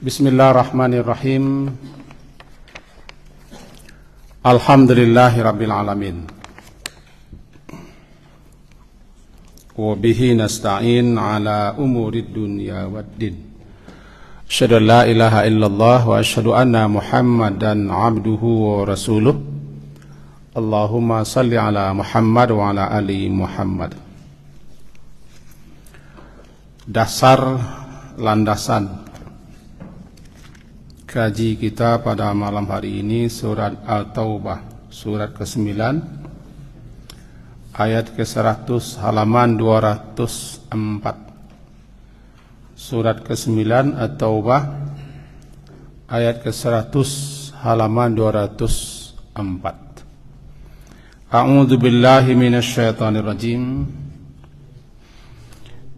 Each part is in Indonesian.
Bismillahirrahmanirrahim. Alhamdulillahirabbil alamin. Wa bihi nasta'in ala umurid dunya waddin. Asyhadu an la ilaha illallah wa asyhadu anna Muhammadan abduhu wa rasuluh. Allahumma salli ala Muhammad wa ala ali Muhammad. Dasar landasan kaji kita pada malam hari ini surat At-Taubah, surat ke-9, ayat ke-100, halaman 204. Surat ke-9 At-Taubah, ayat ke-100, halaman 204. A'udzu billahi minasyaitonir rajim.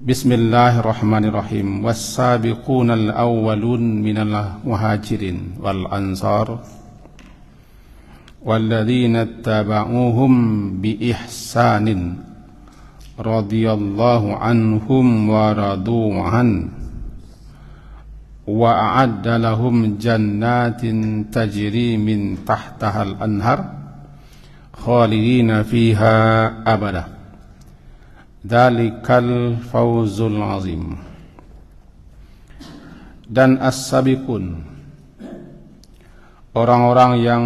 Bismillahirrahmanirrahim. Was-sabiqunal awwalun minal muhajirin wal ansar walladzina ittaba'uuhum bi ihsanin radhiyallahu anhum wa radu an wa a'adda lahum jannatin tajri min tahtahal anhar khalidina fiha abada. Dzalikal fawzul azim. Dan as-sabiqun, orang-orang yang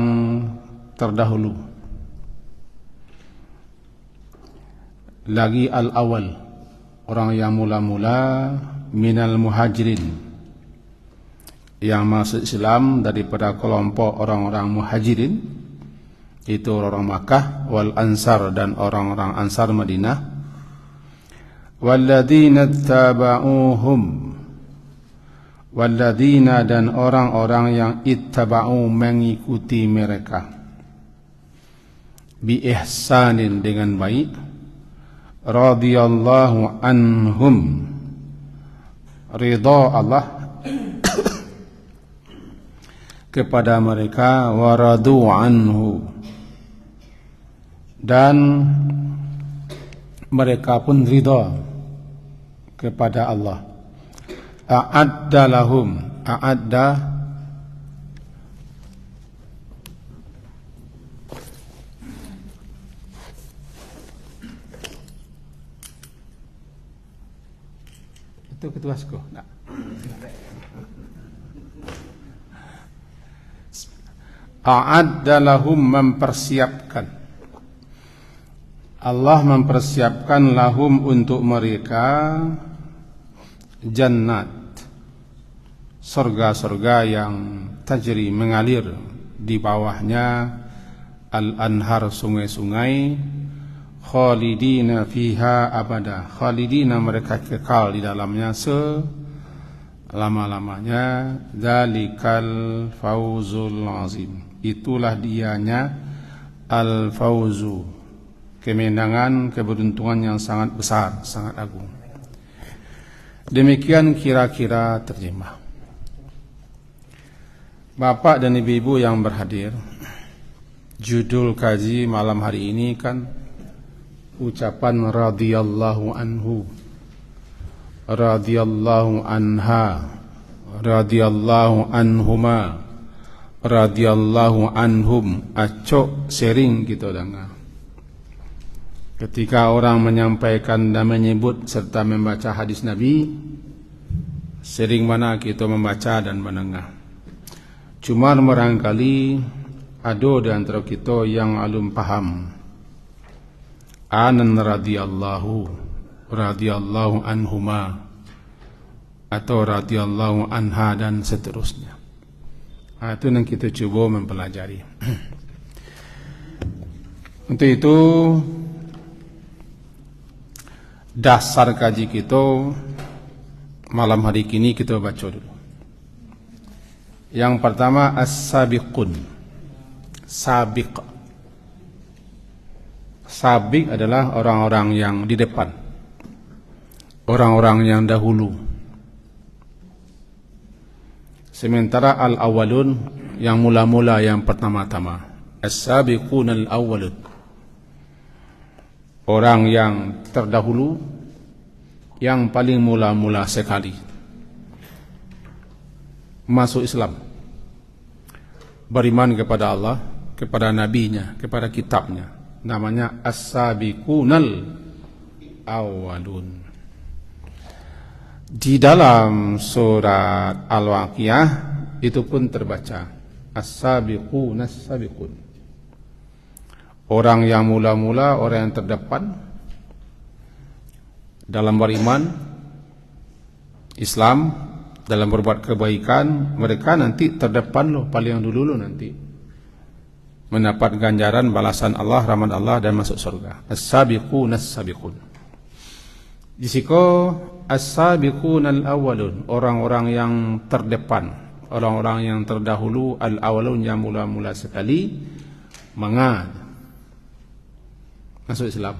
terdahulu. Lagi al-awwal, orang yang mula-mula, minal muhajirin, yang masuk Islam daripada kelompok orang-orang muhajirin, itu orang Makkah, wal ansar, dan orang-orang ansar Madinah. Walladzina ittaba'uuhum, walladzina, dan orang-orang yang ittaba'u, mengikuti mereka, bi ihsanin, dengan baik, radhiyallahu anhum, ridha Allah kepada mereka, wa radu anhu, dan mereka pun ridha kepada Allah. A'adda lahum, a'adda itu ketuasku. Nah. A'adda lahum, mempersiapkan. Allah mempersiapkan lahum, untuk mereka, jannat, surga-surga yang tajri, mengalir di bawahnya, al-anhar, sungai-sungai, khalidina fiha abada, khalidina, mereka kekal di dalamnya selama-lamanya. Dzalikal fawzul azim, itulah dianya al-fawzu, kemenangan, keberuntungan yang sangat besar, sangat agung. Demikian kira-kira terjemah. Bapak dan ibu-ibu yang berhadir, judul kaji malam hari ini kan ucapan radhiyallahu anhu, radhiyallahu anha, radhiyallahu anhuma, radhiyallahu anhum. Acok sering kita dengar ketika orang menyampaikan dan menyebut serta membaca hadis Nabi, sering mana kita membaca dan mendengar. Cuma barangkali ada di antara kita yang alum paham anan radhiyallahu, radhiyallahu anhuma, atau radhiyallahu anha, dan seterusnya. Itu yang kita coba mempelajari. Untuk itu, dasar kaji kita malam hari ini kita baca dulu. Yang pertama, as-sabiqun. Sabiq. Sabiq adalah orang-orang yang di depan, orang-orang yang dahulu. Sementara al-awwalun, yang mula-mula, yang pertama-tama. As-sabiqun al-awwalun, orang yang terdahulu, yang paling mula-mula sekali. masuk Islam, beriman kepada Allah, kepada nabinya, kepada kitabnya. Namanya as-sabiqunal awwalun. Di dalam surat Al-Waqiah itu pun terbaca as-sabiqunas sabiqun. Orang yang mula-mula, orang yang terdepan dalam beriman Islam, dalam berbuat kebaikan, mereka nanti terdepan loh, paling dulu nanti mendapat ganjaran balasan Allah, rahmat Allah dan masuk surga. As-sabiqunas sabiqun. Di situ as-sabiqunal awwalun, orang-orang yang terdepan, orang-orang yang terdahulu, al-awwalun yang mula-mula sekali masuk Islam,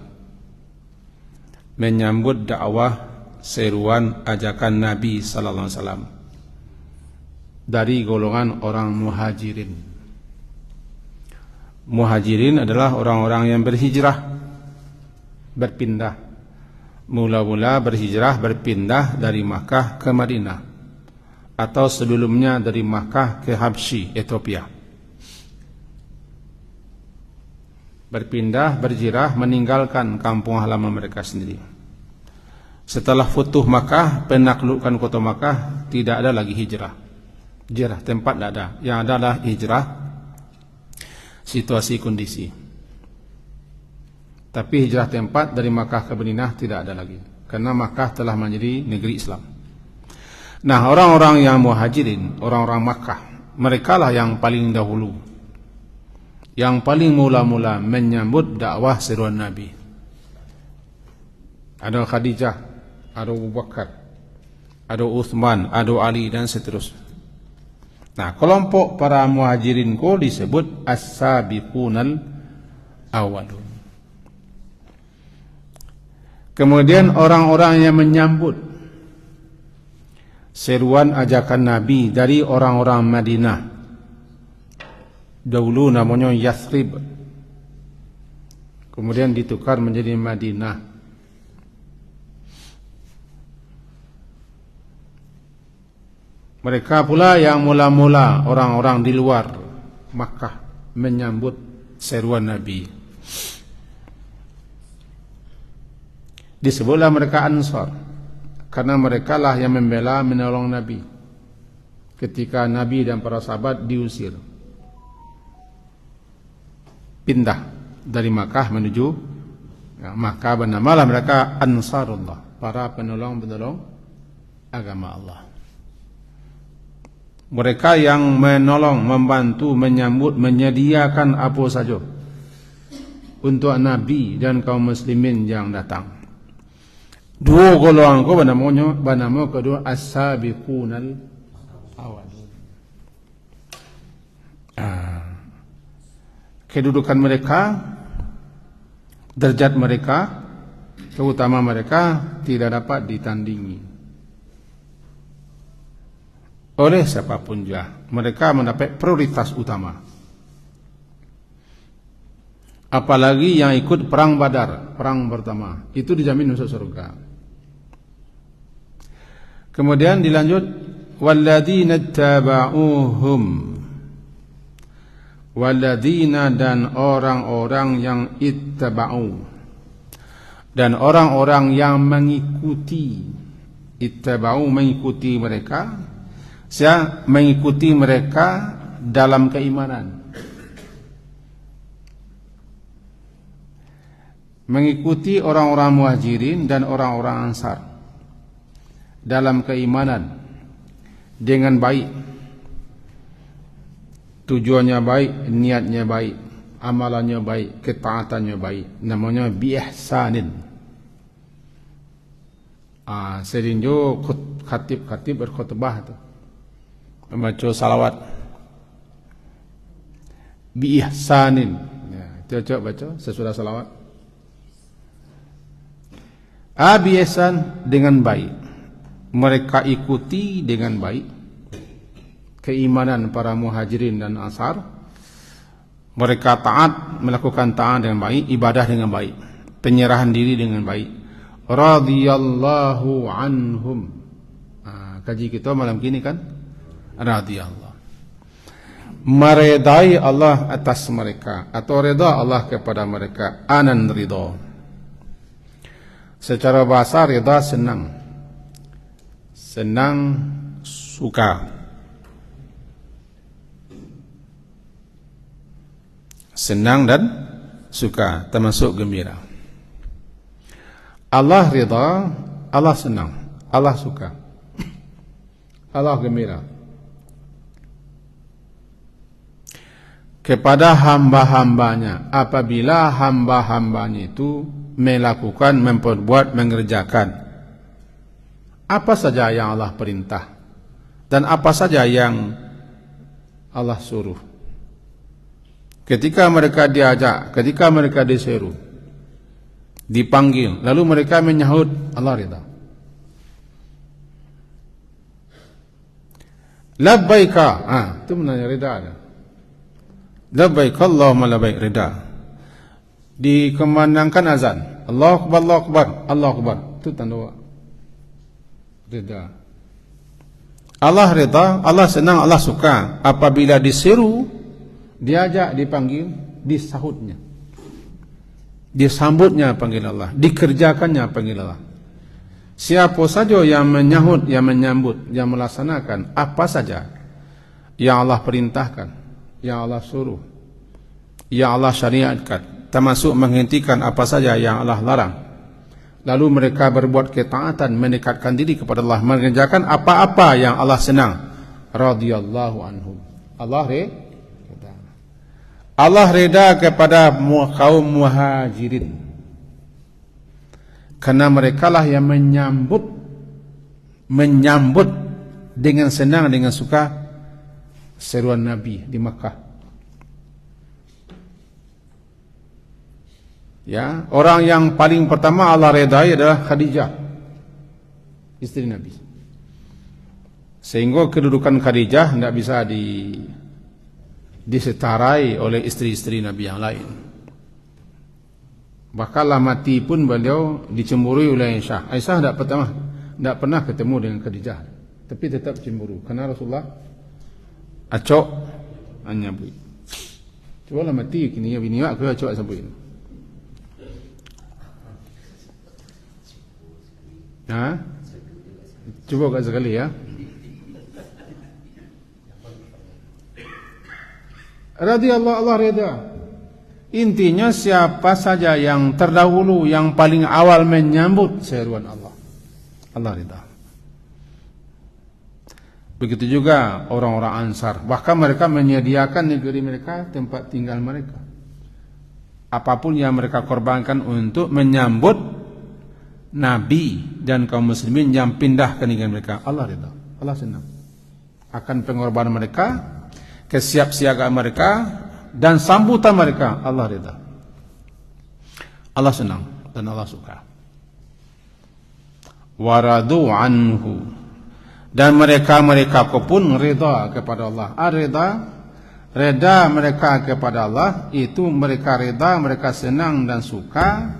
menyambut dakwah seruan ajakan Nabi sallallahu alaihi wasallam dari golongan orang muhajirin. Muhajirin adalah orang-orang yang berhijrah, berpindah. Mula-mula berhijrah, berpindah dari Makkah ke Madinah, atau sebelumnya dari Makkah ke Habsyi, Ethiopia. Berpindah, berhijrah, meninggalkan kampung halaman mereka sendiri. Setelah futuh Makkah, penaklukan kota Makkah, tidak ada lagi hijrah. Hijrah tempat tidak ada. Yang adalah hijrah situasi kondisi. Tapi hijrah tempat dari Makkah ke Madinah tidak ada lagi, karena Makkah telah menjadi negeri Islam. Nah, orang-orang yang muhajirin, orang-orang Makkah, merekalah yang paling dahulu, yang paling mula-mula menyambut dakwah seruan Nabi. Ada Khadijah, ada Abu Bakar, ada Uthman, ada Ali dan seterusnya. Nah, kelompok para muhajirin ko disebut as-sabiqunal awwalun. Kemudian orang-orang yang menyambut seruan ajakan Nabi dari orang-orang Madinah, dahulu namanya Yathrib, kemudian ditukar menjadi Madinah. Mereka pula yang mula-mula orang-orang di luar Makkah menyambut seruan Nabi. Disebutlah mereka Ansar, karena mereka lah yang membela, menolong Nabi ketika Nabi dan para sahabat diusir, pindah dari Makkah menuju Makkah. Bernamalah mereka Ansarullah, para penolong-penolong agama Allah. Mereka yang menolong, membantu, menyambut, menyediakan apa saja untuk Nabi dan kaum muslimin yang datang. Dua golongan ko bernama kedua as-sabiqunal awwalun. Kedudukan mereka, derajat mereka, keutamaan mereka tidak dapat ditandingi oleh siapapun juga. Mereka mendapat prioritas utama. Apalagi yang ikut perang Badar, perang pertama, itu dijamin masuk surga. Kemudian dilanjut walladzina taba'uhum, walladzina dan orang-orang yang ittaba'u, dan orang-orang yang mengikuti. Ittaba'u mengikuti mereka, saya mengikuti mereka dalam keimanan, mengikuti orang-orang muhajirin dan orang-orang ansar dalam keimanan dengan baik, tujuannya baik, niatnya baik, amalannya baik, ketaatannya baik. Namanya biihsanin. Serinjo khatib berkhutbah tu, membaca salawat biihsanin. Cocok baca sesudah salawat. Biihsan dengan baik. Mereka ikuti dengan baik keimanan para muhajirin dan ansar. Mereka taat, melakukan taat dengan baik, ibadah dengan baik, penyerahan diri dengan baik. Radhiyallahu anhum. Kaji kita malam kini kan, radhiyallahu. Meredai Allah atas mereka atau reda Allah kepada mereka, anan ridha. Secara bahasa reda senang, suka, senang dan suka, termasuk gembira. Allah rida, Allah senang, Allah suka, Allah gembira kepada hamba-hambanya apabila hamba-hambanya itu melakukan, memperbuat, mengerjakan apa saja yang Allah perintah dan apa saja yang Allah suruh. Ketika mereka diajak, ketika mereka diseru, dipanggil, lalu mereka menyahut, Allah ridha. Labbaika, itu menanya ridha ada. Labbaika Allahumma labbaik, ridha. Dikumandangkan azan, Allahu Akbar, Allahu Akbar, Allahu Akbar, itu tanda ridha. Allah ridha, Allah senang, Allah suka apabila diseru, diajak, dipanggil, disahutnya, disambutnya panggil Allah, dikerjakannya panggil Allah. Siapa saja yang menyahut, yang menyambut, yang melaksanakan apa saja yang Allah perintahkan, yang Allah suruh, yang Allah syariatkan, termasuk menghentikan apa saja yang Allah larang, lalu mereka berbuat ketaatan, mendekatkan diri kepada Allah, mengerjakan apa-apa yang Allah senang, radhiyallahu anhum. Allah reda kepada kaum muhajirin karena mereka lah yang menyambut dengan senang, dengan suka seruan Nabi di Makkah. Ya, orang yang paling pertama Allah redai adalah Khadijah, istri Nabi. Sehingga kedudukan Khadijah tidak bisa disetarai oleh istri-istri Nabi yang lain. Bahkan lah mati pun beliau dicemburui oleh Aisyah. Aisyah tidak pernah ketemu dengan Khadijah, tapi tetap cemburu karena Rasulullah acok hanya bui. Coba lah mati kini ya bini aku acok sampai ini. Coba kat sekali ya. Radhiyallahu, Allah reda. Intinya siapa saja yang terdahulu, yang paling awal menyambut seruan Allah, Allah reda. Begitu juga orang-orang Ansar, bahkan mereka menyediakan negeri mereka, tempat tinggal mereka, apapun yang mereka korbankan untuk menyambut Nabi dan kaum muslimin yang pindah ke negeri mereka. Allah reda, Allah senang akan pengorbanan mereka, kesiapsiagaan mereka, dan sambutan mereka. Allah rida, Allah senang dan Allah suka. Waradu anhu, dan mereka pun rida kepada Allah. Reda mereka kepada Allah itu mereka rida, mereka senang dan suka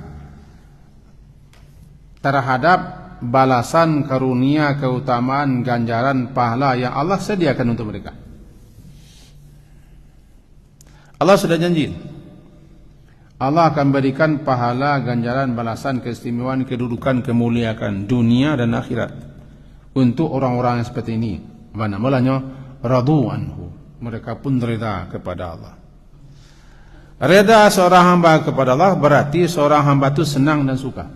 terhadap balasan, karunia, keutamaan, ganjaran, pahala yang Allah sediakan untuk mereka. Allah sudah janji, Allah akan berikan pahala, ganjaran, balasan, keistimewaan, kedudukan, kemuliaan dunia dan akhirat untuk orang-orang yang seperti ini. Mana mulanya radu anhu, mereka pun reda kepada Allah. Reda seorang hamba kepada Allah berarti seorang hamba itu senang dan suka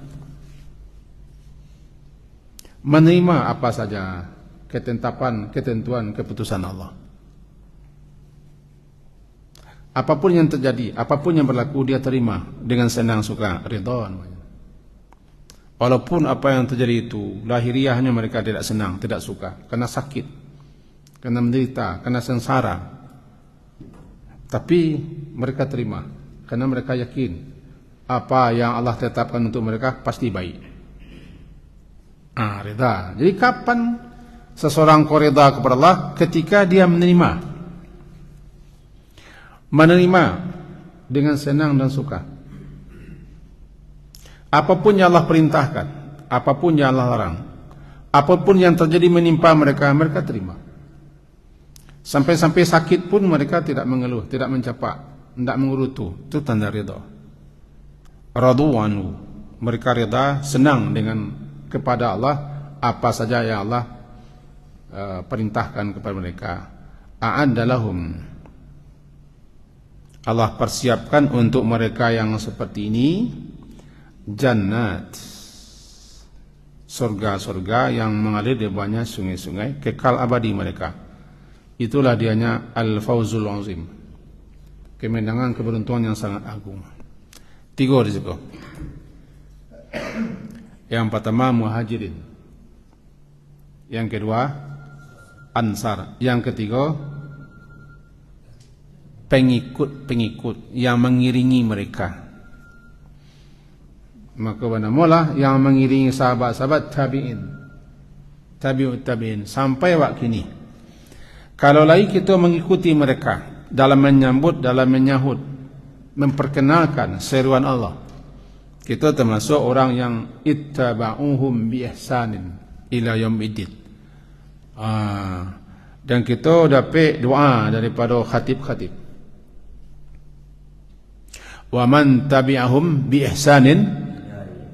menerima apa saja ketetapan, ketentuan, keputusan Allah. Apapun yang terjadi, apapun yang berlaku, dia terima dengan senang suka, ridha. Walaupun apa yang terjadi itu lahiriahnya mereka tidak senang, tidak suka, karena sakit, karena menderita, karena sengsara, tapi mereka terima karena mereka yakin apa yang Allah tetapkan untuk mereka pasti baik. Ridha. Jadi kapan seseorang ridha kepada Allah? Ketika dia menerima dengan senang dan suka apapun yang Allah perintahkan, apapun yang Allah larang, apapun yang terjadi menimpa mereka, mereka terima. Sampai-sampai sakit pun mereka tidak mengeluh, tidak mencapak, tidak mengerutu. Itu tanda ridha. Radu anhu. Mereka ridha, senang dengan kepada Allah apa saja yang Allah perintahkan kepada mereka. A'adda lahum. Allah persiapkan untuk mereka yang seperti ini jannat, surga-surga yang mengalir di bawahnya sungai-sungai, kekal abadi mereka. Itulah dianya al-fawzul azim, kemenangan, keberuntungan yang sangat agung. 3 di situ. Yang pertama muhajirin, yang kedua ansar, yang ketiga pengikut-pengikut yang mengiringi mereka. Maka benamulah yang mengiringi sahabat-sahabat tabi'in, tabi'ut tabi'in sampai waktu ini. Kalau lagi kita mengikuti mereka dalam menyambut, dalam menyahut, memperkenalkan seruan Allah, kita termasuk orang yang ittaba'uhum bi ihsanin ila yaumiddin. Dan kita dapat doa daripada khatib-khatib. Wa man tabi'ahum bi ihsanin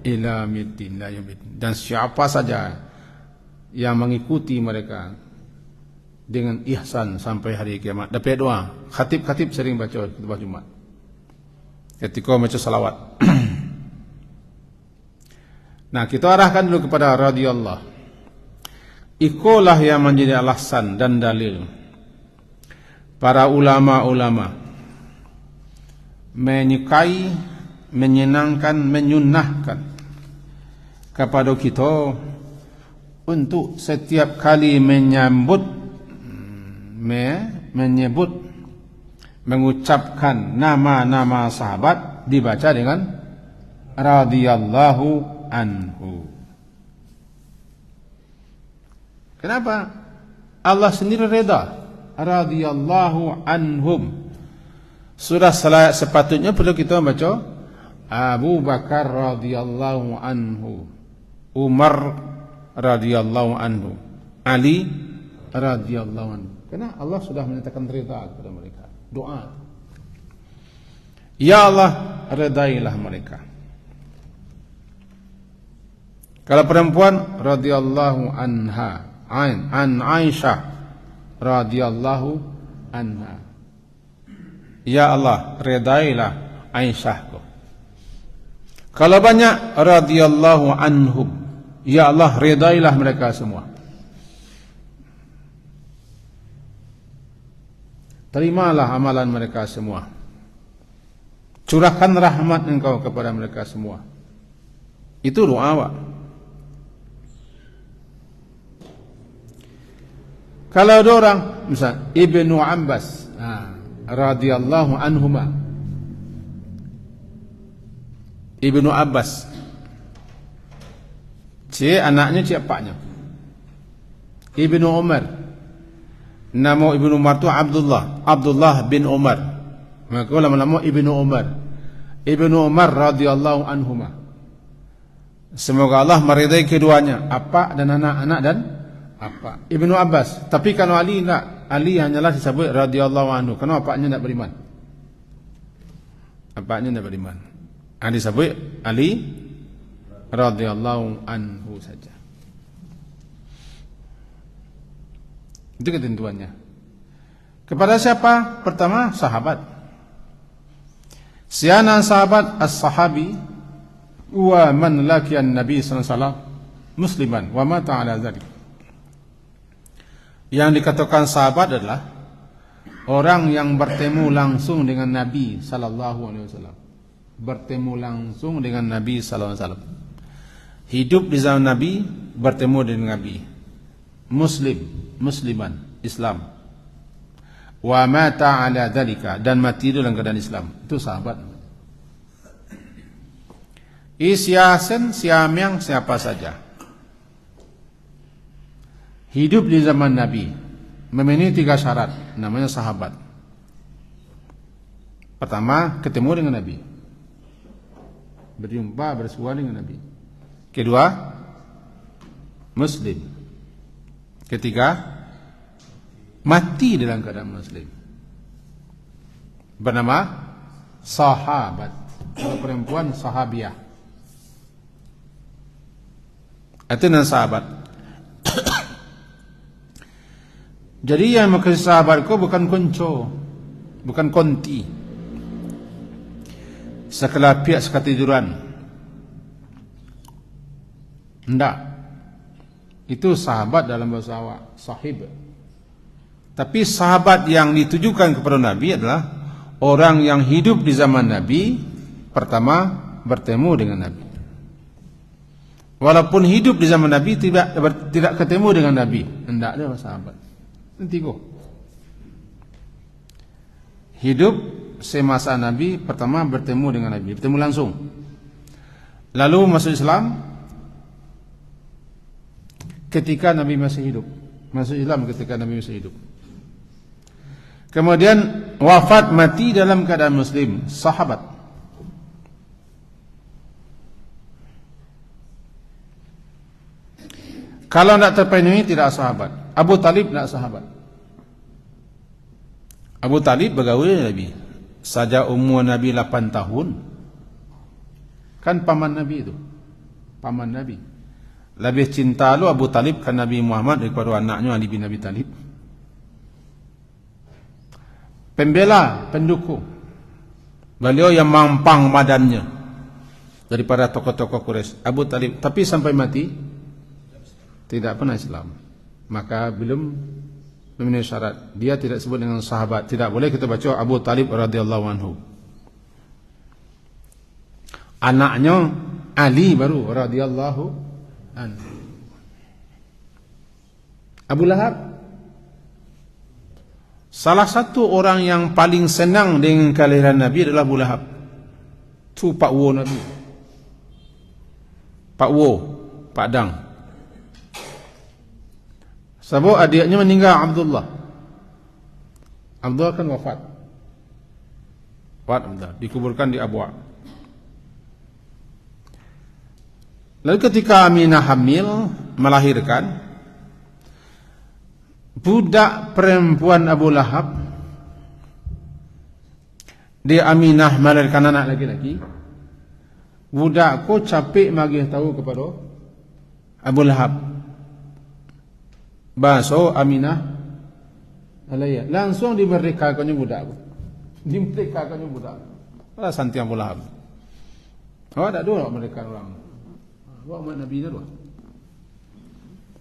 ila yaumiddin. Dan siapa saja yang mengikuti mereka dengan ihsan sampai hari kiamat, dapat doa. Khatib-khatib sering baca khutbah Jumat ketika baca salawat. Nah, kita arahkan dulu kepada radhiyallahu. Ikulah yang menjadi alasan dan dalil para ulama-ulama menyukai, menyenangkan, menyunnahkan kepada kita untuk setiap kali mengucapkan nama-nama sahabat dibaca dengan radhiyallahu anhu. Kenapa? Allah sendiri reda, radhiyallahu anhum. Sudah sepatutnya perlu kita baca Abu Bakar radhiyallahu anhu, Umar radhiyallahu anhu, Ali radhiyallahu anhu. Karena Allah sudah menyatakan rida kepada mereka. Doa, ya Allah, redailah mereka. Kalau perempuan, radhiyallahu anha, an Aisyah radhiyallahu anha. Ya Allah, redailah Aisyah. Kalau banyak, radhiyallahu anhum. Ya Allah, redailah mereka semua. Terimalah amalan mereka semua. Curahkan rahmat Engkau kepada mereka semua. Itu doa, Pak. Kalau ada orang, misal Ibnu Abbas radhiyallahu anhuma, Ibnu Abbas, anaknya apanya? Ibnu Umar. Nama Ibnu Umar itu Abdullah bin Umar. Maka lama-lama Ibnu Umar. Ibnu Umar radhiyallahu anhuma. Semoga Allah meridai keduanya, apa dan anak-anak dan apa. Ibnu Abbas. Tapi kalau Ali tidak, Ali hanyalah disebut radhiyallahu anhu. Kenapa apanya tidak beriman? Apanya tidak beriman? Disebut Ali radhiyallahu anhu saja. Itu ketentuannya. Kepada siapa? Pertama, sahabat. Siana sahabat as-sahabi wa man laqiyan Nabi sallallahu alaihi wasallam musliman wa mata ala dzalik. Yang dikatakan sahabat adalah orang yang bertemu langsung dengan Nabi sallallahu alaihi wasallam. Bertemu langsung dengan Nabi sallallahu alaihi wasallam. Hidup di zaman Nabi, bertemu dengan Nabi. Musliman, Islam. Wa mata ala dzalika, dan mati dalam keadaan Islam. Itu sahabat. Isyasen, siamyang, siapa saja hidup di zaman Nabi memenuhi 3 syarat, namanya sahabat. Pertama, ketemu dengan Nabi, berjumpa, bersua dengan Nabi. Kedua, Muslim. Ketiga, mati dalam keadaan muslim. Bernama sahabat. Kalau perempuan sahabiah. Itu nama sahabat. Jadi yang maksud sahabatku bukan konco, bukan konti, sekelapiak sekatiduran. Tidak. Itu sahabat dalam bahasa awak, sahib. Tapi sahabat yang ditujukan kepada Nabi adalah orang yang hidup di zaman Nabi, pertama bertemu dengan Nabi. Walaupun hidup di zaman Nabi tidak ketemu dengan Nabi, tidak ada sahabat. Nanti go. Hidup semasa Nabi, pertama bertemu dengan Nabi, bertemu langsung. Lalu masuk Islam ketika Nabi masih hidup. Masuk Islam ketika Nabi masih hidup. Kemudian wafat mati dalam keadaan muslim, sahabat. Kalau tidak terpenuhi tidak sahabat. Abu Talib tidak sahabat. Abu Talib bergaul dengan Nabi. Saja umur Nabi 8 tahun. Kan paman Nabi itu. Paman Nabi. Lebih cinta lu Abu Talib kan Nabi Muhammad daripada anaknya Ali bin Abi Talib. Pembela, pendukung. Beliau yang mampang badannya daripada tokoh-tokoh Quraisy. Abu Talib, tapi sampai mati tidak pernah Islam. Maka belum memenuhi syarat. Dia tidak sebut dengan sahabat. Tidak boleh kita baca Abu Talib radhiyallahu anhu. Anaknya Ali baru radhiyallahu anhu. Abu Lahab, salah satu orang yang paling senang dengan kelahiran Nabi adalah Abu Lahab. Tu Pak Wo Nabi. Pak Wo, Pak Dang. Sebab adiknya meninggal, Abdullah. Abdullah kan wafat. Wafat Abdullah, dikuburkan di Abwa. Lalu ketika Aminah hamil, melahirkan, budak perempuan Abu Lahab, dia Aminah melahirkan anak laki-laki. Budakku capek magih tahu kepada Abu Lahab. Baso Aminah alaiya, langsung dimerdekakannya budak. Dimerdekakannya budak. Ala santi Abu Lahab. Awak tak ada mereka orang. Awak mak Nabi dah.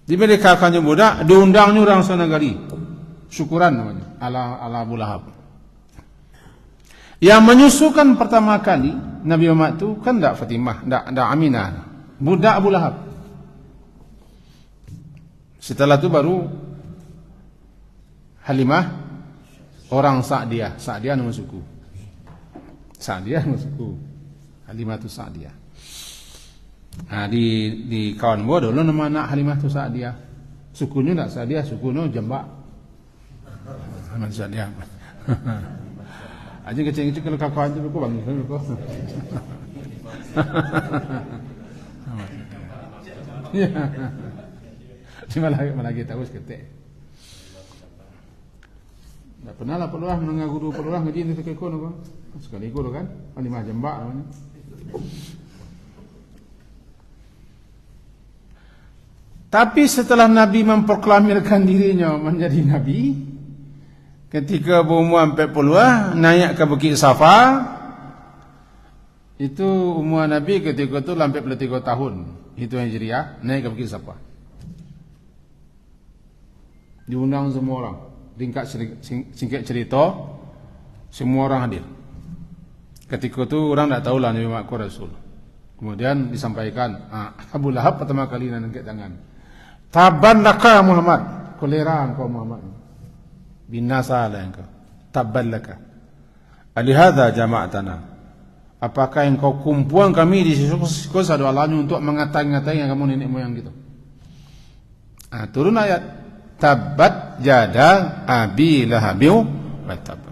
Dimerdekakannya budak, diundangnya orang sana kali. Syukuran namanya ala Abu Lahab. Yang menyusukan pertama kali Nabi Muhammad itu kan tak Fatimah, tak Aminah, budak Abu Lahab. Setelah itu baru Halimah, orang Sa'diyah. Sa'diyah nama suku. Sa'diyah nama suku. Halimah itu Sa'diyah. Nah, di kawan gua dulu nama anak Halimah itu Sa'diyah. Sukunya tak Sa'diyah, sukunya Jambak. Halimah Sa'diyah. Aja kecil-kecil kalau kawan itu aku bangun aku. Ya. Malah kita tahu seketik. Tak pernah lah peluang menengah guru peluang ngaji ni sekekon apa. Sekali guru kan, Halimah Jambak namanya. Tapi setelah Nabi memproklamirkan dirinya menjadi Nabi, ketika berumur 40 naik ke Bukit Safa, itu umur Nabi ketika itu sampai 3 tahun. Itu Hijriah, naik ke Bukit Safa. Diundang semua orang. Singkat cerita, semua orang hadir. Ketika itu orang tak tahulah Nabi Muhammad Rasul. Kemudian disampaikan, Abu Lahab pertama kali angkat tangan. Taban laka Muhammad, kolera engkau Muhammad. Binasa lah engkau. Taban laka. Alihada jama'atana. Apakah engkau kumpulan kami di sisi sadu Allahnya untuk mengatai-ngatai yang kamu nenek moyang gitu. Turun ayat. Tabbat jada Abi Lahabiu wa tab.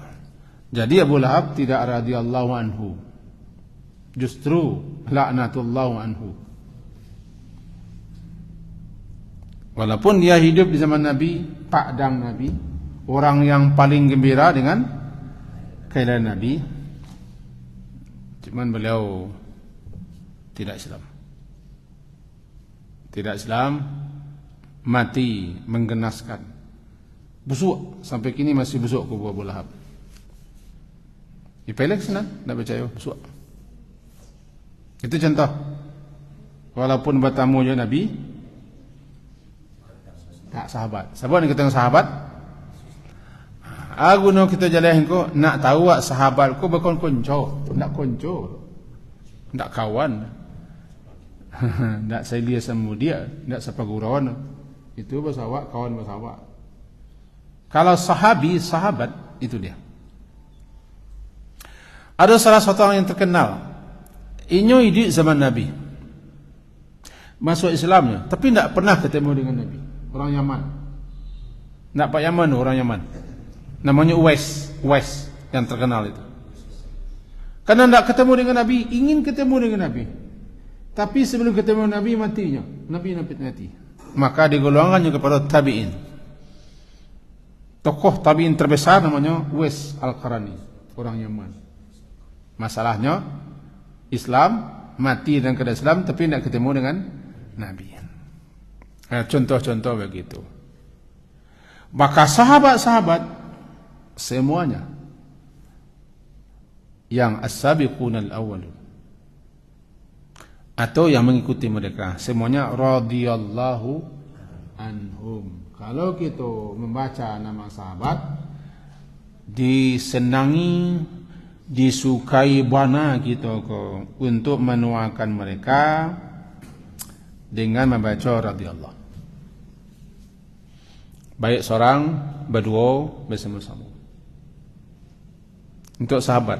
Jadi Abu Lahab tidak radhiyallahu anhu. Justru laknatullahu anhu. Walaupun dia hidup di zaman Nabi, Pak Dang Nabi, orang yang paling gembira dengan kelahiran Nabi. Cuman beliau tidak Islam. Tidak Islam, mati menggenaskan. Busuk, sampai kini masih busuk kubu Abu Lahab. Dipelek senang, tak percaya, busuk. Itu contoh. Walaupun bertamu je Nabi, tak sahabat. Sahabat ni kata sahabat. Aku nak kita jalan ko, nak tahu tak sahabat ko berkon konco, nak konco, nak kawan, nak selia sama dia, nak sepagurawan. Itu bersahabat, kawan bersahabat. Kalau sahabi, sahabat itu dia. Ada salah satu orang yang terkenal, inyo hidup zaman Nabi, masuk Islamnya, tapi tidak pernah ketemu dengan Nabi. Orang Yaman, nak Pak Yaman, orang Yaman. Namanya Uwais yang terkenal itu. Karena tidak ketemu dengan Nabi, ingin ketemu dengan Nabi. Tapi sebelum ketemu Nabi, matinya. Nabi mati. Maka digolongkannya kepada tabi'in. Tokoh tabi'in terbesar namanya Uwais Al-Qarani, orang Yaman. Masalahnya, Islam, mati dan keadaan Islam, tapi tidak ketemu dengan Nabi. Contoh-contoh begitu. Maka sahabat-sahabat semuanya yang as-sabiqun al-awwalun atau yang mengikuti mereka, semuanya radhiyallahu anhum. Kalau kita membaca nama sahabat, disenangi, disukai bana kita untuk menuakan mereka dengan membaca radhiyallahu. Baik seorang, berdua, bersama-sama. Untuk sahabat.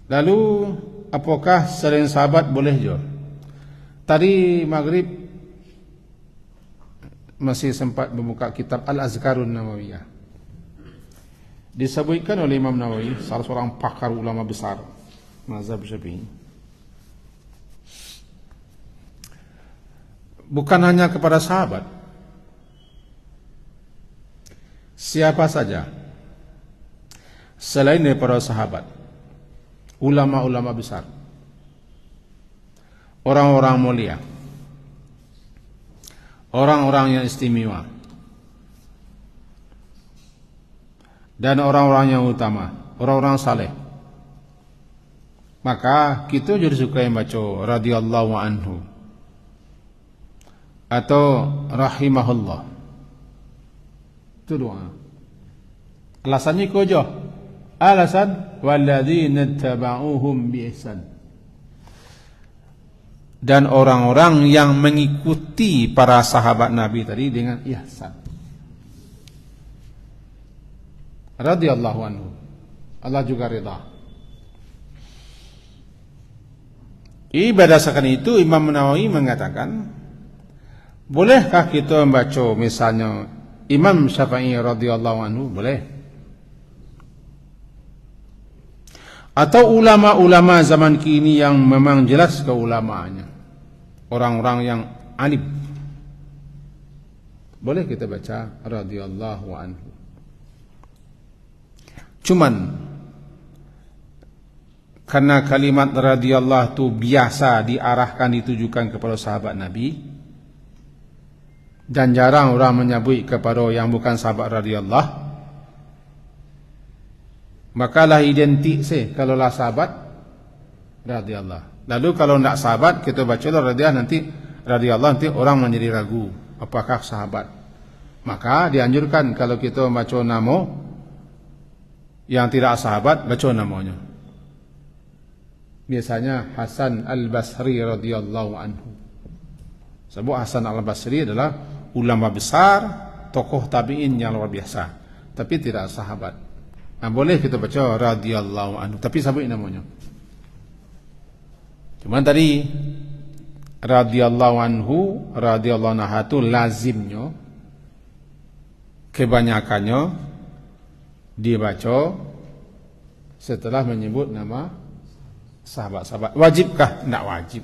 Lalu apakah selain sahabat boleh je? Tadi maghrib masih sempat membuka kitab Al-Azkarun Nawawiyah. Disebutkan oleh Imam Nawawi, salah seorang pakar ulama besar mazhab Syafi'i. Bukan hanya kepada sahabat, siapa saja selain daripada sahabat, ulama-ulama besar, orang-orang mulia, orang-orang yang istimewa, dan orang-orang yang utama, orang-orang saleh, maka kita jadi suka yang baca radhiyallahu anhu atau rahimahullah. Itu doa. Alasannya kau je. Alasan walladzina tabauhum bi ihsan. Dan orang-orang yang mengikuti para sahabat Nabi tadi dengan ihsan. Radhiyallahu anhu. Allah juga ridha. Berdasarkan itu Imam Nawawi mengatakan, bolehkah kita membaca misalnya Imam Syafi'i radhiyallahu anhu? Boleh. Atau ulama-ulama zaman kini yang memang jelas keulamaannya, orang-orang yang alim, boleh kita baca radhiyallahu anhu. Cuman karena kalimat radhiyallahu itu biasa diarahkan, ditujukan kepada sahabat Nabi, dan jarang orang menyebut kepada yang bukan sahabat radhiyallahu, makalah identik kalau lah sahabat radhiyallahu. Lalu kalau tidak sahabat, kita baca radhiyallahu, nanti orang menjadi ragu apakah sahabat. Maka dianjurkan kalau kita baca nama yang tidak sahabat, baca namanya. Biasanya Hasan Al-Basri radhiyallahu anhu. Sebab Hasan Al-Basri adalah ulama besar, tokoh tabi'in yang luar biasa, tapi tidak sahabat. Nah, boleh kita baca radhiyallahu anhu, tapi sebut namanya. Cuma tadi radhiyallahu anhu, radhiyallahu anha itu lazimnya, kebanyakannya dibaca setelah menyebut nama sahabat-sahabat. Wajibkah? Tidak wajib.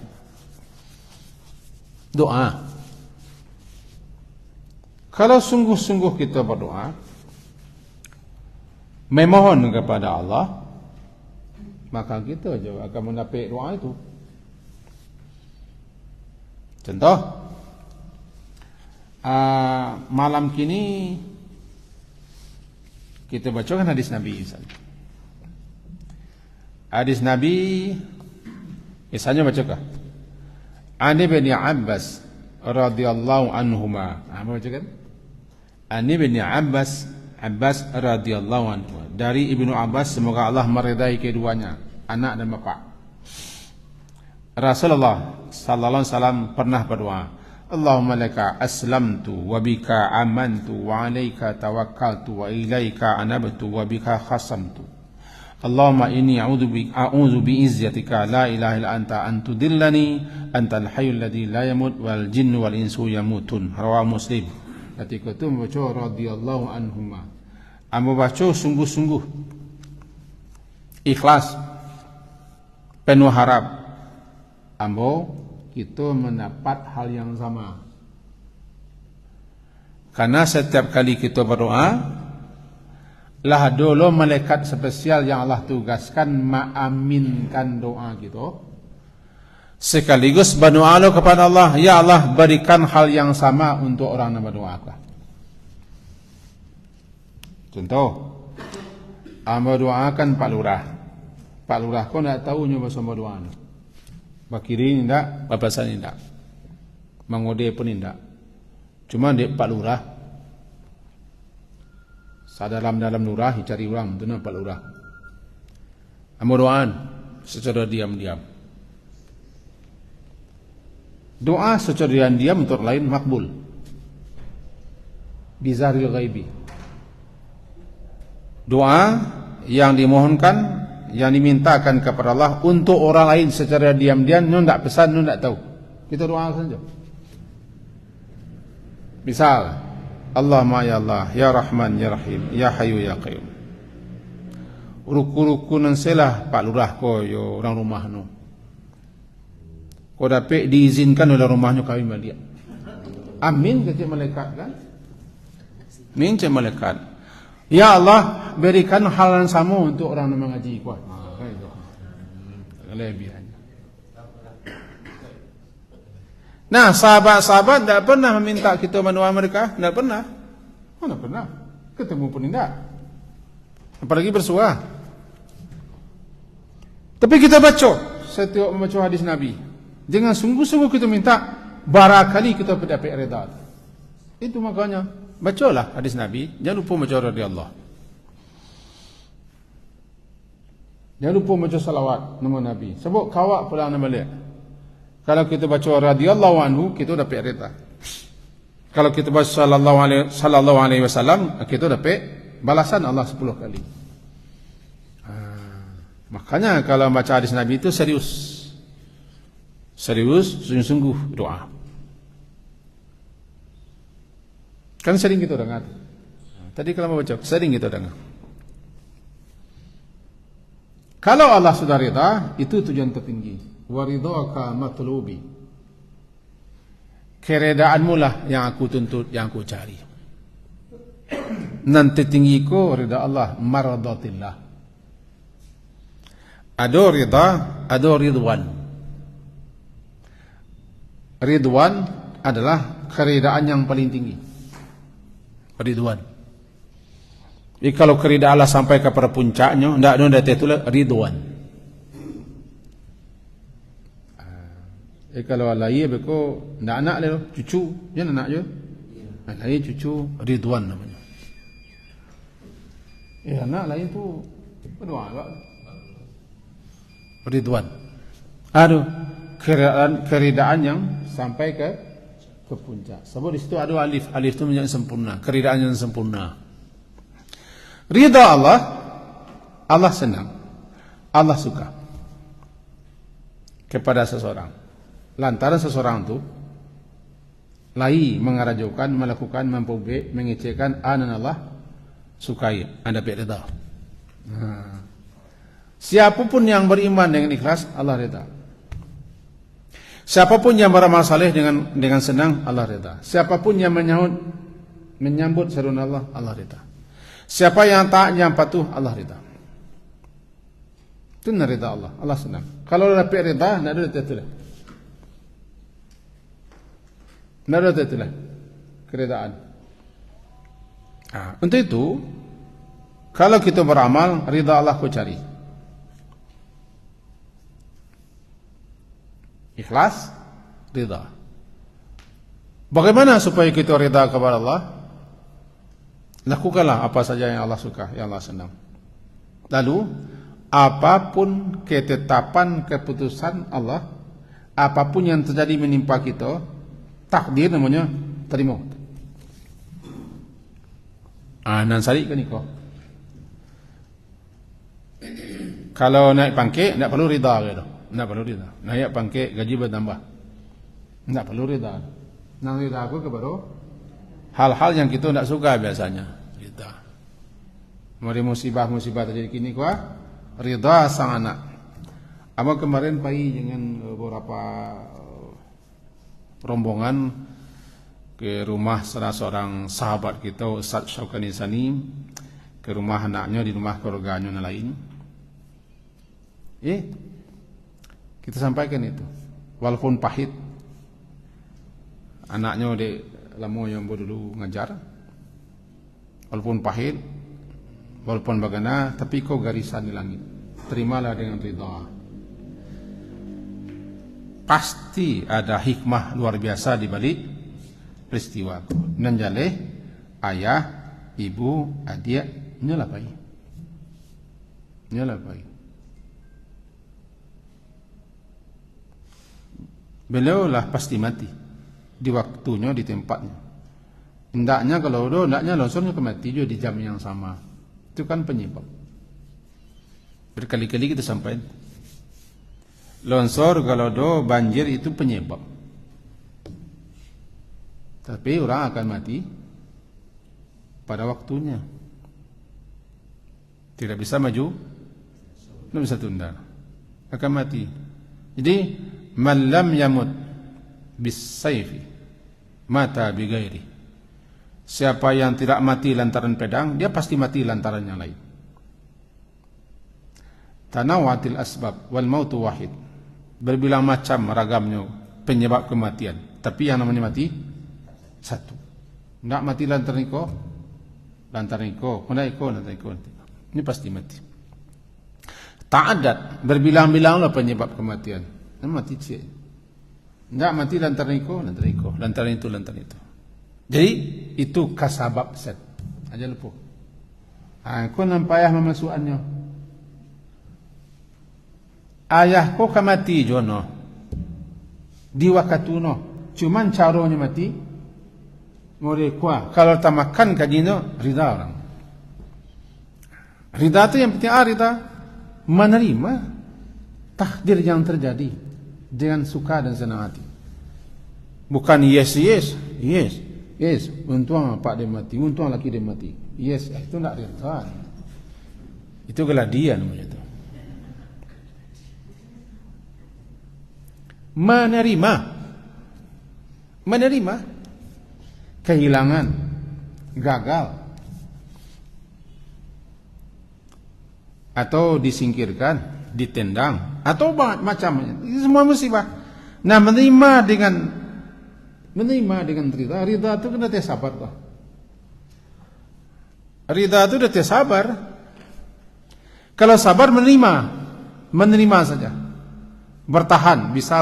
Doa. Kalau sungguh-sungguh kita berdoa, memohon kepada Allah, maka kita juga akan mendapat doa itu. Contoh, malam kini kita bacakan hadis Nabi misalnya. Hadis Nabi misalnya bacakan Ani bin Abbas radhiyallahu anhuma. Apa bacakan? Ani bin Abbas radhiyallahu anhu. Dari Ibnu Abbas, semoga Allah meridai keduanya, anak dan bapa. Rasulullah sallallahu alaihi wasallam pernah berdoa, Allahumma laka aslamtu wa bika amantu wa alaika tawakkaltu wa ilaika anabtu wa bika khasamtu. Allahumma inni a'udzu bi izzatika la ilaha illa anta an tudillani antal hayyul ladzi la yamut wal jinnu wal insu yamutun. Rawahu Muslim. Ketika itu membaca radhiyallahu anhuma, ambo baca sungguh-sungguh, ikhlas, penuh harap, ambo kita mendapat hal yang sama. Karena setiap kali kita berdoa, lah dulu malaikat spesial yang Allah tugaskan mengaminkan doa kita. Sekaligus berdoa kepada Allah, ya Allah berikan hal yang sama untuk orang yang berdoa. Contoh, amba doakan Pak Lurah. Pak Lurah kau tidak tahu nyoba sama doa. Bakiri tidak, bapasan tidak, mangode pun tidak. Cuma dia Pak Lurah. Sadalam-dalam lurah cari orang tu Pak Lurah. Amba doaan secara diam-diam. Doa secara diam-diam untuk lain makbul. Bizaril ghaibi. Doa yang dimohonkan, yang dimintakan kepada Allah untuk orang lain secara diam-diam, nu tidak pesan, nu tidak tahu. Kita doa saja. Misal, Allahumma ya Allah, ya Rahman, ya Rahim, ya Hayyu ya Qayyum. Ruku-ruku nan selah Pak Lurah ko yo orang rumah nu. Kau dapat diizinkan oleh rumahnya kawin sama dia. Amin kata malaikat kan? Amin kata malaikat. Ya Allah berikan hal yang sama untuk orang yang mengaji kuat. Lebihannya. Nah sahabat-sahabat tidak pernah meminta kita mendoa mereka. Tidak pernah. Mana pernah. Ketemu pun tidak. Apalagi bersuah. Tapi kita baca setiap membaca hadis Nabi. Jangan sungguh-sungguh kita minta, barangkali kita dapat redha. Itu makanya bacalah hadis Nabi, jangan lupa baca radhiyallahu. Jangan lupa baca salawat nama Nabi. Sebab kawak pula nama dia. Kalau kita baca radhiyallahu anhu, kita dapat redha. Kalau kita baca sallallahu alaihi wasallam, kita dapat balasan Allah 10 kali. Makanya kalau baca hadis Nabi itu serius. Serius, sungguh-sungguh doa. Kan sering kita dengar. Tadi kalau mau baca, sering kita dengar. Kalau Allah sudah rida, itu tujuan tertinggi. Waridhaka matlubi. Keredaanmu lah yang aku tuntut, yang aku cari. Nanti tinggiku rida Allah, maradatillah. Ada rida, ada ridwan. Ridwan adalah keridaan yang paling tinggi. Ridwan. Jadi kalau keridaan Allah sampai kepada puncaknya, tidak ada titulah ridwan. Kalau Allah iya beko, tidak anak dia, cucu, jangan anak je. Anak lain cucu ridwan namanya. Anak lain tu berdoa tak? Ridwan. Aduh. Keridaan yang sampai ke puncak. Sebab di situ ada alif. Alif itu menjadi sempurna. Keridaan yang sempurna. Ridha Allah, Allah senang. Allah suka kepada seseorang. Lantaran seseorang itu mengarajukan, melakukan, mempublik, mengecekan anan Allah sukai. Anda ridha. Siapapun yang beriman dengan ikhlas, Allah ridha. Siapapun yang beramal saleh dengan senang, Allah redha. Siapapun yang menyahut menyambut seruan Allah, Allah ridha. Siapa yang taat, yang patuh, Allah ridha. Itu ridha Allah, Allah senang. Kalau dapat ridha, nak ada itulah. Nak ada itulah keridaan. Untuk itu, kalau kita beramal, ridha Allah ku cari. Ikhlas, ridha. Bagaimana supaya kita ridha kepada Allah? Lakukanlah apa saja yang Allah suka, yang Allah senang. Lalu, apapun ketetapan keputusan Allah, apapun yang terjadi menimpa kita, takdir namanya, terima. Nan sari kan iko. Kalau naik pangkit, tak perlu ridha gitu. Tak perlu ridha. Naik pangkit, gaji bertambah. Tak perlu ridha. Nang ridha aku kepada hal-hal yang kita tak suka biasanya. Ridha. Mari musibah-musibah terjadi kini kuah, ridha sang anak. Abang kemarin pergi dengan beberapa rombongan ke rumah salah seorang sahabat kita, Ustaz Syaukani Sani, ke rumah anaknya, di rumah keluarganya yang lain. Kita sampaikan itu, walaupun pahit, anaknya di lama yang dulu ngajar, walaupun pahit, walaupun bagaimana, tapi kau garisan di langit, terimalah dengan ridha. Pasti ada hikmah luar biasa di balik peristiwa itu. Nanjale ayah, ibu, adik nyelapai. Beliau lah pasti mati di waktunya, di tempatnya. Hendaknya kalau hendaknya longsornya mati juga di jam yang sama. Itu kan penyebab. Berkali-kali kita sampaikan. Longsor kalau banjir itu penyebab. Tapi orang akan mati pada waktunya. Tidak bisa maju, tidak bisa tunda. Akan mati. Jadi, man lam yamut bisayfi mata bighairi. Siapa yang tidak mati lantaran pedang, dia pasti mati lantaran yang lain. Tanawatil asbab wal mautu wahid. Berbilang macam ragamnya penyebab kematian, tapi yang namanya mati satu. Tidak mati lantaran iko, ini pasti mati. Ta'adat, berbilang-bilanglah penyebab kematian. Ini mati cik. Tidak mati lantaran iko, lantaran itu. Jadi itu kasabab set. Aja lupa. Kau nampak ayah memasukannya. Ayahku kan mati jono. Di wakatuno. Cuman caranya mati. Mereka kalau tak makan kajino, rida orang. Rida itu yang penting rida menerima takdir yang terjadi dengan suka dan senang hati. Bukan yes. Untung pak dia mati, untung laki dia mati. Yes, itu nak rida. Itu geladian namanya itu. Menerima kehilangan, gagal, atau disingkirkan, ditendang, atau macam-macam. Itu semua musibah. Nah, menerima dengan ridha itu kena sabar toh. Ridha itu udah sabar. Kalau sabar menerima saja. Bertahan, bisa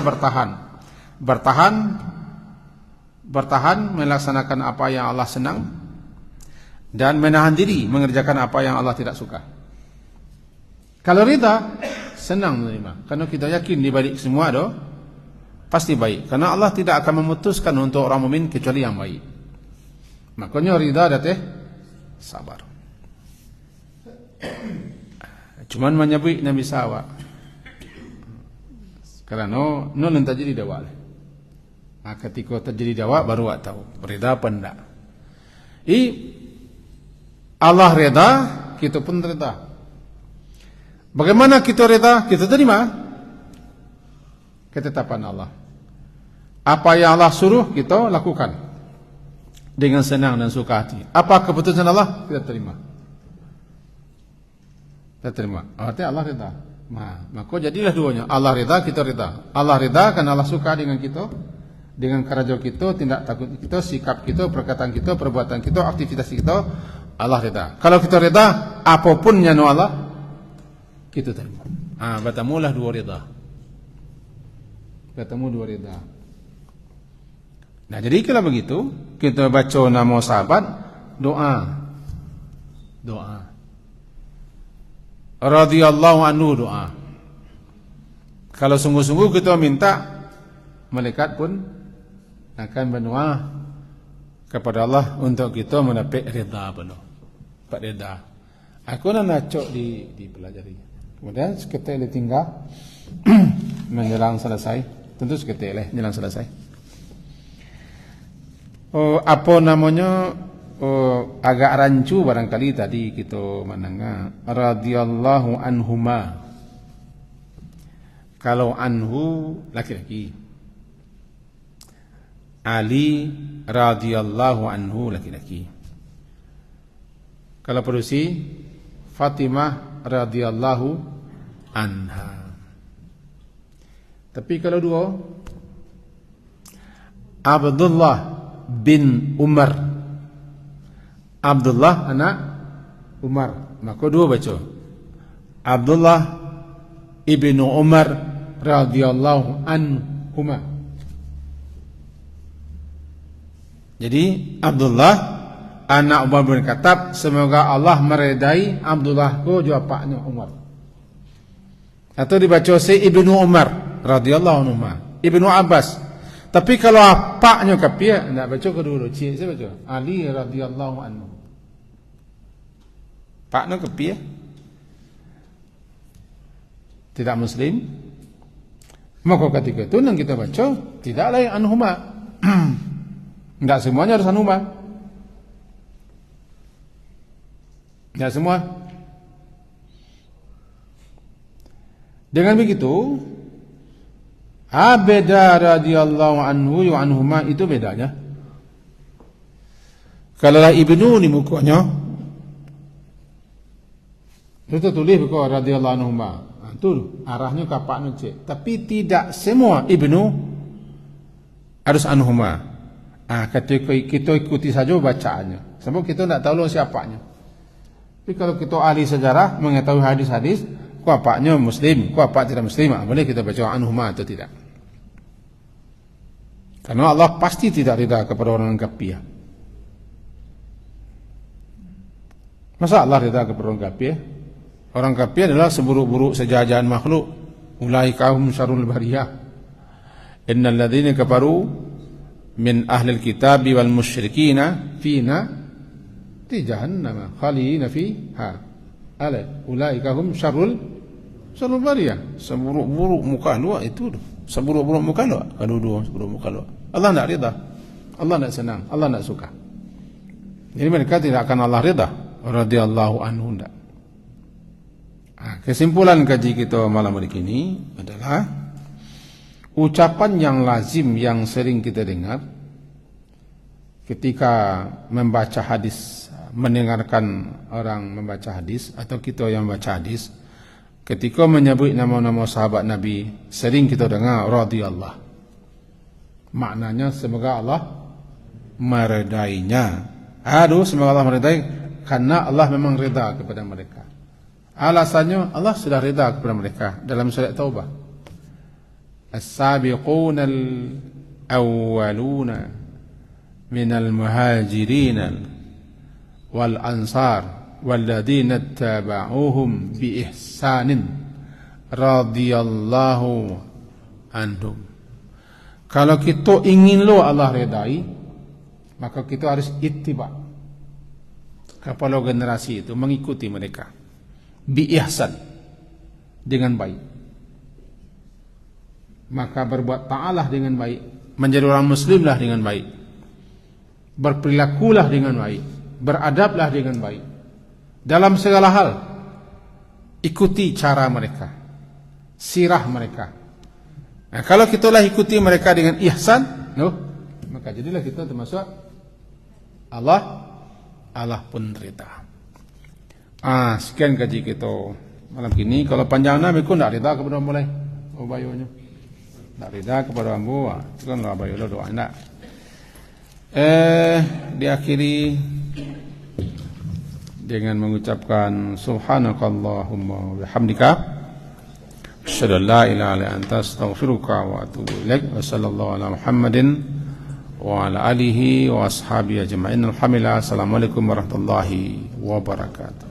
bertahan melaksanakan apa yang Allah senang dan menahan diri mengerjakan apa yang Allah tidak suka. Kalau ridha, senang menerima, karena kita yakin di balik semua pasti baik, karena Allah tidak akan memutuskan untuk orang mukmin kecuali yang baik. Makanya ridha dateh sabar. Cuman menyebut Nabi SAW karena no terjadi dawa. Ketika terjadi dawa baru tahu ridha apa enggak. Allah ridha, kita pun ridha. Bagaimana kita ridha? Kita terima ketetapan Allah. Apa yang Allah suruh kita lakukan. dengan senang dan suka hati. Apa keputusan Allah? Kita terima. Kita terima. Artinya Allah rida. Maka jadilah duanya. Allah rida, kita rida. Allah rida karena Allah suka dengan kita, dengan kerja kita, tindak takut kita, sikap kita, perkataan kita, perbuatan kita, aktivitas kita. Allah rida. Kalau kita rida, apapun yang Allah, kita terima. Bertemulah dua rida. Bertemu dua rida. Nah, jadi kalau begitu, kita baca nama sahabat, doa. Radhiyallahu anhu, doa. Kalau sungguh-sungguh kita minta, malaikat pun akan berdoa kepada Allah untuk kita mendapat rida penuh. Pak rida. Aku nak cok dipelajari. Kemudian seketika tinggal menjelang selesai. Tentu seketika menjelang selesai. Apa namanya? Agak rancu barangkali tadi kita mendengar radhiyallahu anhuma. Kalau anhu laki-laki, Ali radhiyallahu anhu laki-laki. Kalau perusi Fatimah radhiyallahu anha. Tapi kalau dua, Abdullah bin Umar, Abdullah anak Umar, maka dua baca Abdullah ibnu Umar radhiyallahu anhuma. Jadi Abdullah anak Umar bin Khattab, semoga Allah meredai Abdullah ko juga paknya Umar. Atau dibaca si ibnu Umar radhiyallahu anhuma, ibnu Abbas. Tapi kalau apaknya kapia, nak baca kedua cik saya baca Ali radhiyallahu anhu. Paknya kapia, tidak Muslim. Maka ketika itu yang kita baca tidaklah yang anhuma. Tidak semuanya harus anhuma. Tidak semua. Dengan begitu, beda radhiyallahu anhu wa anhuma, itu bedanya. Kalau ibnu ni mukanya itu tulis buku radhiyallahu anhuma. Itu arahnya ke apaknya cik. Tapi tidak semua ibnu harus anhuma. Ketika kita ikuti saja bacaannya. Sebab kita tidak tahu siapanya. Tapi kalau kita ahli sejarah mengetahui hadis-hadis, ku apaknya Muslim, ku apa tidak Muslim, boleh kita baca anhuma atau tidak. Karena Allah pasti tidak ridha kepada orang kafir. Masa Allah ridha kepada orang kafir? Orang kafir adalah seburuk-buruk sejajahan makhluk. Ulaika hum syarrul bariyah. Innal ladzina kafaru min ahlil kitabi wal musyrikina fina fi jahannam khalidina fiha. Ulaika hum syarrul bariyah. Seburuk-buruk muka luar itu. Seburuk-buruk muka luar. Kalau dua seburuk muka luar. Allah tidak ridha. Allah tidak senang. Allah tidak suka. Jadi mereka tidak akan Allah ridha. Radhiyallahu anhu tidak. Kesimpulan kaji kita malam hari ini adalah ucapan yang lazim yang sering kita dengar ketika membaca hadis, mendengarkan orang membaca hadis atau kita yang membaca hadis, ketika menyebut nama-nama sahabat Nabi, sering kita dengar radhiyallahu. Maknanya semoga Allah meredainya. Semoga Allah meredai karena Allah memang reda kepada mereka. Alasannya Allah sudah reda kepada mereka dalam surat Taubah. As-sabiquna al-awwaluna minal muhajirin wal ansar walladzina tabauhum bi ihsanin radhiyallahu anhum. Kalau kita ingin lo Allah redai, maka kita harus ittiba kepada generasi itu, mengikuti mereka bi ihsan, dengan baik. Maka berbuat ta'alah dengan baik, menjadi orang muslimlah dengan baik, berperilakulah dengan baik, beradablah dengan baik dalam segala hal. Ikuti cara mereka, sirah mereka. Nah, kalau kita lah ikuti mereka dengan ihsan, maka jadilah kita termasuk Allah pun rida. Sekian kaji kita malam ini. Kalau panjang nama aku tidak rida kepada mulai bayunya, tidak rida kepada ambu, itu kan lah bayu doa nak. Diakhiri dengan mengucapkan subhanakallahumma wa bihamdika asyhadu an la ilaha illa anta astaghfiruka wa atubu ilaik. Wa sallallahu ala Muhammadin wa ala alihi wa ashabihi ajma'in. Alhamdulillah. Assalamualaikum warahmatullahi wabarakatuh.